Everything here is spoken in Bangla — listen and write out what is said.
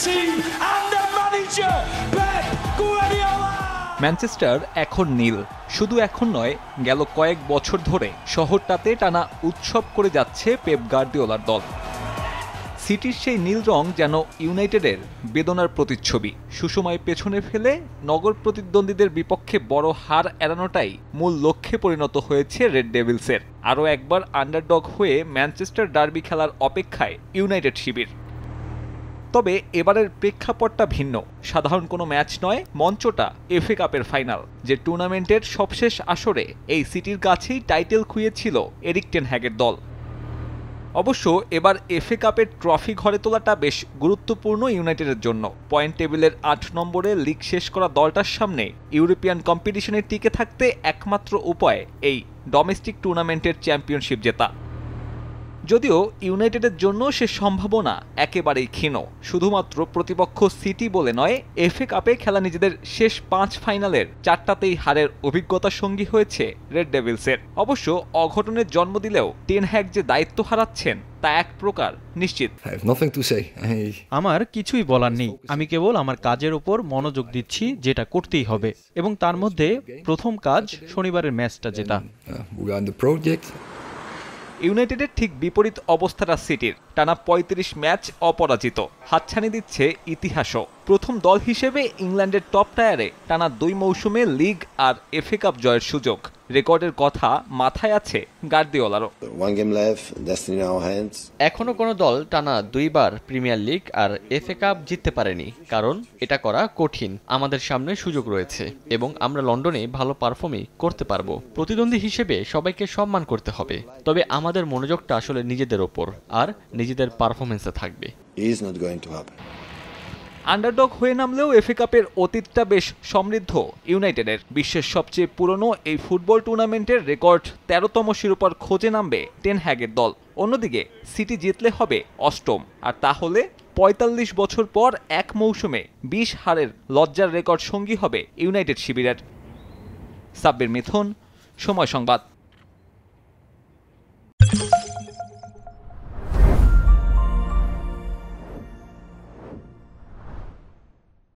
team and the manager, Pep Guardiola. Manchester এখন নীল, শুধু এখন নয়, গেল কয়েক বছর ধরে শহরটাতে টানা উৎসব করে যাচ্ছে পেপ গার্দিওলার দল। সিটির সেই নীল রং যেন ইউনাইটেডের বেদনার প্রতিচ্ছবি। সুসময় পেছনে ফেলে নগর প্রতিদ্বন্দ্বীদের বিপক্ষে বড় হার এড়ানোটাই মূল লক্ষ্যে পরিণত হয়েছে রেড ডেভিলসের। আরও একবার আন্ডারডগ হয়ে ম্যানচেস্টার ডার্বি খেলার অপেক্ষায় ইউনাইটেড শিবির। তবে এবারের প্রেক্ষাপটটা ভিন্ন। সাধারণ কোনো ম্যাচ নয়, মঞ্চটা এফএ কাপের ফাইনাল, যে টুর্নামেন্টের সবশেষ আসরে এই সিটির কাছেই টাইটেল খুইয়েছিল এরিক টেন হ্যাগের দল। অবশ্য এবার এফএ কাপের ট্রফি ঘরে তোলাটা বেশ গুরুত্বপূর্ণ ইউনাইটেডের জন্য। পয়েন্ট টেবিলের ৮ নম্বরে লিগ শেষ করা দলটার সামনে ইউরোপিয়ান কম্পিটিশনে টিকে থাকতে একমাত্র উপায় এই ডোমেস্টিক টুর্নামেন্টের চ্যাম্পিয়নশিপ জেতা। যদিও ইউনাইটেডের জন্য সে সম্ভাবনা একেবারেই ক্ষীণ। শুধুমাত্র প্রতিপক্ষ সিটি বলে নয়, এফএ কাপে খেলা নিজেদের শেষ ৫ ফাইনালের ৪টাতেই হারের অভিজ্ঞতা সঙ্গী হয়েছে রেড ডেভিলসের। অবশ্য অঘটনের জন্ম দিলেও টেন হ্যাগ যে দায়িত্ব হারাচ্ছেন তা এক প্রকার নিশ্চিত। আমার কিছুই বলার নেই, আমি কেবল আমার কাজের উপর মনোযোগ দিচ্ছি, যেটা করতেই হবে, এবং তার মধ্যে প্রথম কাজ শনিবারের ম্যাচটা জেতা। ইউনাইটেডের ঠিক বিপরীত অবস্থাটা সিটির। টানা ৩৫ ম্যাচ অপরাজিত, হাতছানি দিচ্ছে ইতিহাসও। প্রথম দল হিসেবে ইংল্যান্ডের টপ টায়ারে টানা ২ মৌসুমে লিগ আর এফএ কাপ জয়ের সুযোগ। রেকর্ডের কথা মাথায় আছে গার্দিওলারও। এখনো কোনো দল টানা ২ বার প্রিমিয়ার লিগ আর এফএ কাপ জিততে পারেনি, কারণ এটা করা কঠিন। আমাদের সামনে সুযোগ রয়েছে এবং আমরা লন্ডনে ভালো পারফর্মই করতে পারবো। প্রতিদ্বন্দ্বী হিসেবে সবাইকে সম্মান করতে হবে, তবে আমাদের মনোযোগটা আসলে নিজেদের ওপর আর নিজেদের পারফরমেন্সে থাকবে। আন্ডারডগ হয়ে নামলেও এফএ কাপের অতীতটা বেশ সমৃদ্ধ ইউনাইটেডের। বিশ্বের সবচেয়ে পুরনো এই ফুটবল টুর্নামেন্টের রেকর্ড ১৩তম শিরোপার খোঁজে নামবে টেন হ্যাগের দল। অন্যদিকে সিটি জিতলে হবে অষ্টম, আর তাহলে ৪৫ বছর পর এক মৌসুমে ২০ হারের লজ্জার রেকর্ড সঙ্গী হবে ইউনাইটেড শিবিরের। সাব্বির মিথুন, সময় সংবাদ।